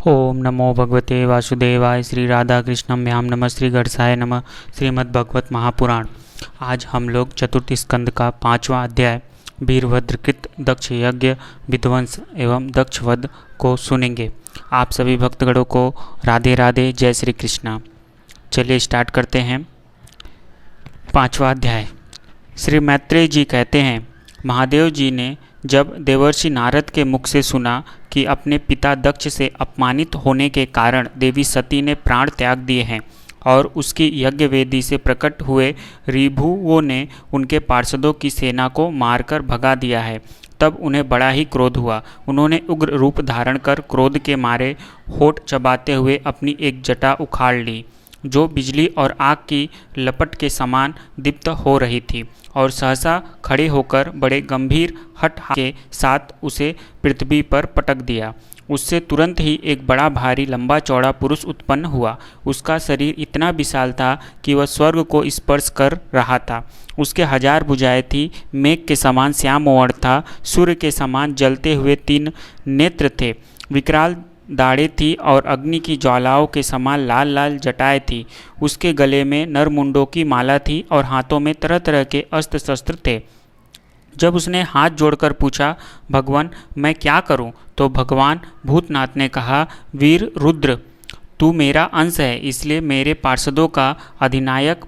ओम नमो भगवते वासुदेवाय। श्री राधा कृष्णम व्याम नमः। श्री गणसाय नमः। श्रीमद्भगवत महापुराण। आज हम लोग चतुर्थ स्कंद का 5वां अध्याय वीरभद्रकृत दक्ष यज्ञ विध्वंस एवं दक्षवध को सुनेंगे। आप सभी भक्तगणों को राधे राधे, जय श्री कृष्णा। चलिए स्टार्ट करते हैं। 5वां अध्याय। श्री मैत्रेय जी कहते हैं, महादेव जी ने जब देवर्षि नारद के मुख से सुना कि अपने पिता दक्ष से अपमानित होने के कारण देवी सती ने प्राण त्याग दिए हैं और उसकी यज्ञ वेदी से प्रकट हुए रिभुओं ने उनके पार्षदों की सेना को मारकर भगा दिया है, तब उन्हें बड़ा ही क्रोध हुआ। उन्होंने उग्र रूप धारण कर क्रोध के मारे होठ चबाते हुए अपनी एक जटा उखाड़ ली, जो बिजली और आग की लपट के समान दीप्त हो रही थी, और सहसा खड़े होकर बड़े गंभीर हठ के साथ उसे पृथ्वी पर पटक दिया। उससे तुरंत ही एक बड़ा भारी लंबा चौड़ा पुरुष उत्पन्न हुआ। उसका शरीर इतना विशाल था कि वह स्वर्ग को स्पर्श कर रहा था। उसके 1000 भुजाएं थी, मेघ के समान श्याम वर्ण था, सूर्य के समान जलते हुए 3 नेत्र थे, विकराल दाढ़ें थी और अग्नि की ज्वालाओं के समान लाल लाल जटाएं थी। उसके गले में नरमुंडों की माला थी और हाथों में तरह तरह के अस्त्र शस्त्र थे। जब उसने हाथ जोड़कर पूछा, भगवान मैं क्या करूं? तो भगवान भूतनाथ ने कहा, वीर रुद्र, तू मेरा अंश है, इसलिए मेरे पार्षदों का अधिनायक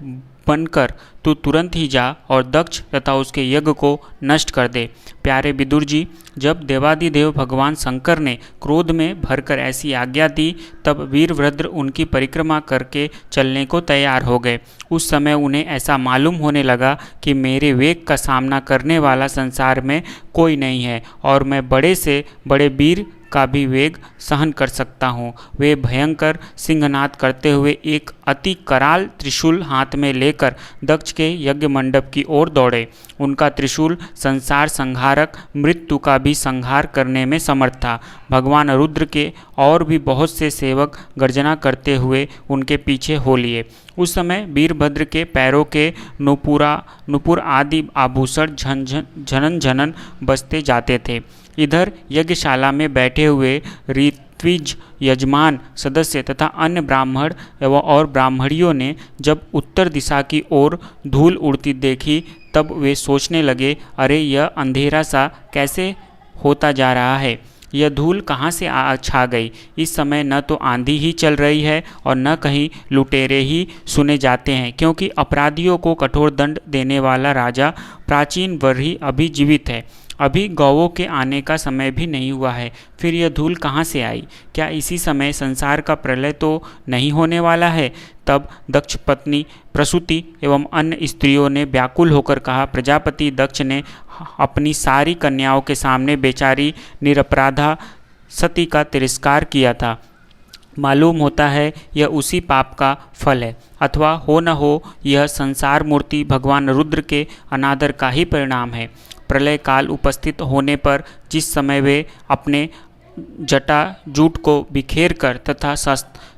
बनकर तू तुरंत ही जा और दक्ष तथा उसके यज्ञ को नष्ट कर दे। प्यारे विदुर जी, जब देवादिदेव भगवान शंकर ने क्रोध में भरकर ऐसी आज्ञा दी, तब वीरभद्र उनकी परिक्रमा करके चलने को तैयार हो गए। उस समय उन्हें ऐसा मालूम होने लगा कि मेरे वेग का सामना करने वाला संसार में कोई नहीं है और मैं बड़े से बड़े वीर का भी वेग सहन कर सकता हूँ। वे भयंकर सिंहनाद करते हुए एक अति कराल त्रिशूल हाथ में लेकर दक्ष के यज्ञ मंडप की ओर दौड़े। उनका त्रिशूल संसार संहारक मृत्यु का भी संहार करने में समर्थ था। भगवान रुद्र के और भी बहुत से सेवक गर्जना करते हुए उनके पीछे हो लिए। उस समय वीरभद्र के पैरों के नुपुर आदि आभूषण झनन झनन बजते जाते थे। इधर यज्ञशाला में बैठे हुए ऋत्विज यजमान सदस्य तथा अन्य ब्राह्मण और ब्राह्मणियों ने जब उत्तर दिशा की ओर धूल उड़ती देखी, तब वे सोचने लगे, अरे यह अंधेरा सा कैसे होता जा रहा है, यह धूल कहाँ से छा गई। इस समय न तो आंधी ही चल रही है और न कहीं लुटेरे ही सुने जाते हैं, क्योंकि अपराधियों को कठोर दंड देने वाला राजा प्राचीन वर्ही अभी जीवित है। अभी गौवों के आने का समय भी नहीं हुआ है, फिर यह धूल कहाँ से आई? क्या इसी समय संसार का प्रलय तो नहीं होने वाला है? तब दक्ष पत्नी प्रसूति एवं अन्य स्त्रियों ने व्याकुल होकर कहा, प्रजापति दक्ष ने अपनी सारी कन्याओं के सामने बेचारी निरपराधा सती का तिरस्कार किया था। मालूम होता है यह उसी पाप का फल है, अथवा हो न हो यह संसार मूर्ति भगवान रुद्र के अनादर का ही परिणाम है। प्रलय काल उपस्थित होने पर जिस समय वे अपने जटा जूट को बिखेर कर तथा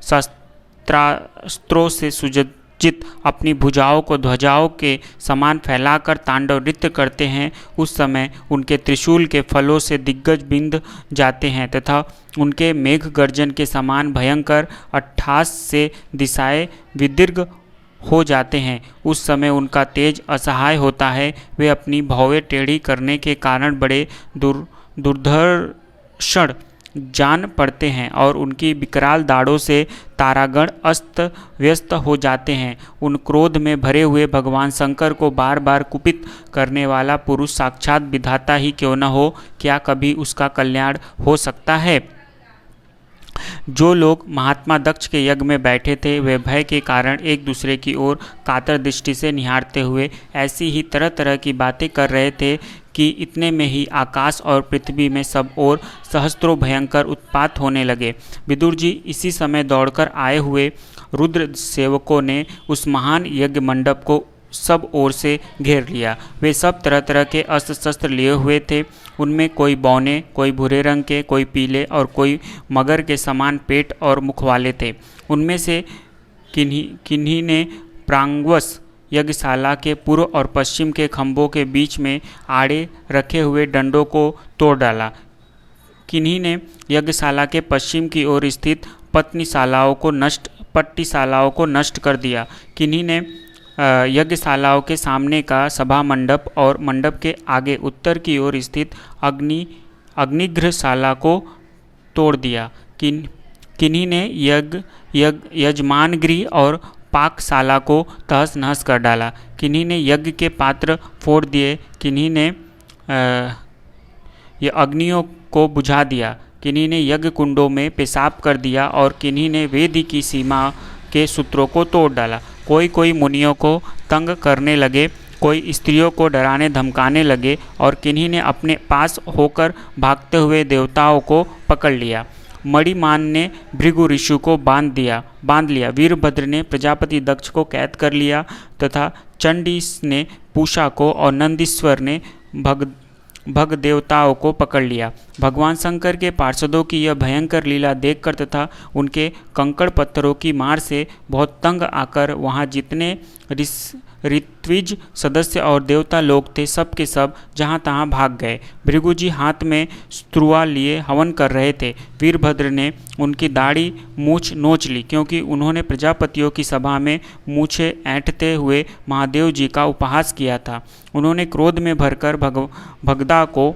शस्त्रास्त्रों से सुसज्जित अपनी भुजाओं को ध्वजाओं के समान फैलाकर तांडव नृत्य करते हैं, उस समय उनके त्रिशूल के फलों से दिग्गज बिंद जाते हैं तथा उनके मेघ गर्जन के समान भयंकर 28 से दिशाएं विदीर्घ हो जाते हैं। उस समय उनका तेज असहाय होता है। वे अपनी भौवें टेढ़ी करने के कारण बड़े दुर्धर्षण जान पड़ते हैं और उनकी विकराल दाढ़ों से तारागण अस्त व्यस्त हो जाते हैं। उन क्रोध में भरे हुए भगवान शंकर को बार बार कुपित करने वाला पुरुष साक्षात विधाता ही क्यों न हो, क्या कभी उसका कल्याण हो सकता है? जो लोग महात्मा दक्ष के यज्ञ में बैठे थे, वे भय के कारण एक दूसरे की ओर कातर दृष्टि से निहारते हुए ऐसी ही तरह तरह की बातें कर रहे थे कि इतने में ही आकाश और पृथ्वी में सब ओर सहस्त्रों भयंकर उत्पात होने लगे। विदुर जी, इसी समय दौड़कर आए हुए रुद्र सेवकों ने उस महान यज्ञ मंडप को सब ओर से घेर लिया। वे सब तरह तरह के अस्त्र शस्त्र लिए हुए थे। उनमें कोई बौने, कोई भूरे रंग के, कोई पीले और कोई मगर के समान पेट और मुख वाले थे। उनमें से किन्हीं ने प्रांगवश यज्ञशाला के पूर्व और पश्चिम के खंभों के बीच में आड़े रखे हुए डंडों को तोड़ डाला। किन्हीं ने यज्ञशाला के पश्चिम की ओर स्थित पट्टीशालाओं को नष्ट कर दिया। किन्हीं ने यज्ञशालाओं के सामने का सभा मंडप और मंडप के आगे उत्तर की ओर स्थित अग्निगृहशाला को तोड़ दिया। किन्हीं ने यजमान गृह और पाकशाला को तहस नहस कर डाला। किन्हीं ने यज्ञ के पात्र फोड़ दिए। किन्हीं ने अग्नियों को बुझा दिया। किन्हीं ने यज्ञ कुंडों में पेशाब कर दिया और किन्हीं ने वेदी की सीमा के सूत्रों को तोड़ डाला। कोई मुनियों को तंग करने लगे, कोई स्त्रियों को डराने धमकाने लगे और किन्हीं ने अपने पास होकर भागते हुए देवताओं को पकड़ लिया। मणिमान ने भृगु ऋषि को बांध लिया। वीरभद्र ने प्रजापति दक्ष को कैद कर लिया तथा चंडी ने पूषा को और नंदीश्वर ने भग देवताओं को पकड़ लिया। भगवान शंकर के पार्षदों की यह भयंकर लीला देखकर तथा उनके कंकड़ पत्थरों की मार से बहुत तंग आकर वहाँ जितने ऋत्विज सदस्य और देवता लोग थे सब के सब जहाँ तहाँ भाग गए। भृगुजी हाथ में स्त्रुआ लिए हवन कर रहे थे। वीरभद्र ने उनकी दाढ़ी मूछ नोच ली, क्योंकि उन्होंने प्रजापतियों की सभा में मूछे ऐंठते हुए महादेव जी का उपहास किया था। उन्होंने क्रोध में भरकर भगदा को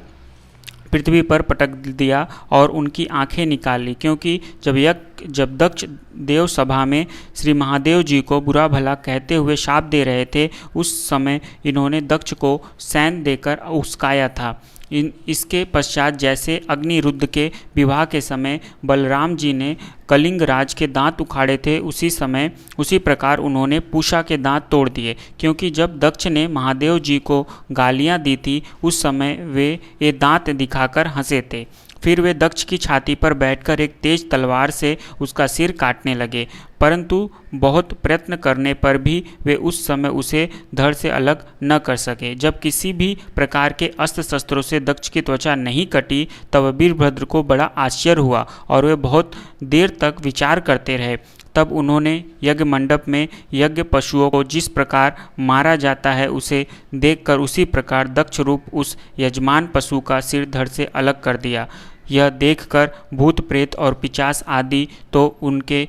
पृथ्वी पर पटक दिया और उनकी आंखें निकाल ली, क्योंकि जब दक्ष देव सभा में श्री महादेव जी को बुरा भला कहते हुए शाप दे रहे थे, उस समय इन्होंने दक्ष को सैन देकर उस्काया था। इसके पश्चात जैसे अग्निरुद्ध के विवाह के समय बलराम जी ने कलिंग राज के दांत उखाड़े थे, उसी प्रकार उन्होंने पूषा के दांत तोड़ दिए, क्योंकि जब दक्ष ने महादेव जी को गालियां दी थी उस समय वे ये दांत दिखाकर हंसे थे। फिर वे दक्ष की छाती पर बैठकर एक तेज तलवार से उसका सिर काटने लगे, परंतु बहुत प्रयत्न करने पर भी वे उस समय उसे धड़ से अलग न कर सके। जब किसी भी प्रकार के अस्त्र शस्त्रों से दक्ष की त्वचा नहीं कटी तब वीरभद्र को बड़ा आश्चर्य हुआ और वे बहुत देर तक विचार करते रहे। तब उन्होंने यज्ञ मंडप में यज्ञ पशुओं को जिस प्रकार मारा जाता है उसे देखकर उसी प्रकार दक्ष रूप उस यजमान पशु का सिर धड़ से अलग कर दिया। यह देखकर भूत प्रेत और पिशाच आदि तो उनके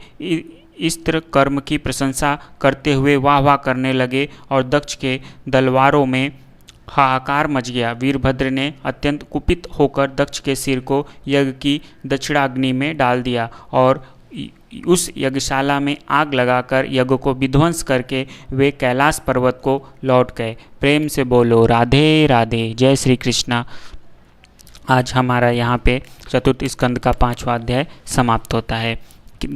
इस्त्र कर्म की प्रशंसा करते हुए वाह वाह करने लगे और दक्ष के दलवारों में हाहाकार मच गया। वीरभद्र ने अत्यंत कुपित होकर दक्ष के सिर को यज्ञ की दक्षिणाग्नि में डाल दिया और उस यज्ञशाला में आग लगाकर यज्ञ को विध्वंस करके वे कैलाश पर्वत को लौट गए। प्रेम से बोलो राधे राधे। जय श्री कृष्णा। आज हमारा यहाँ पे चतुर्थ स्कंद का 5वां अध्याय समाप्त होता है।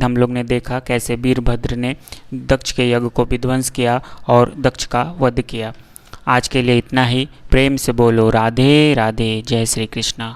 हम लोग ने देखा कैसे वीरभद्र ने दक्ष के यज्ञ को विध्वंस किया और दक्ष का वध किया। आज के लिए इतना ही। प्रेम से बोलो राधे राधे। जय श्री कृष्णा।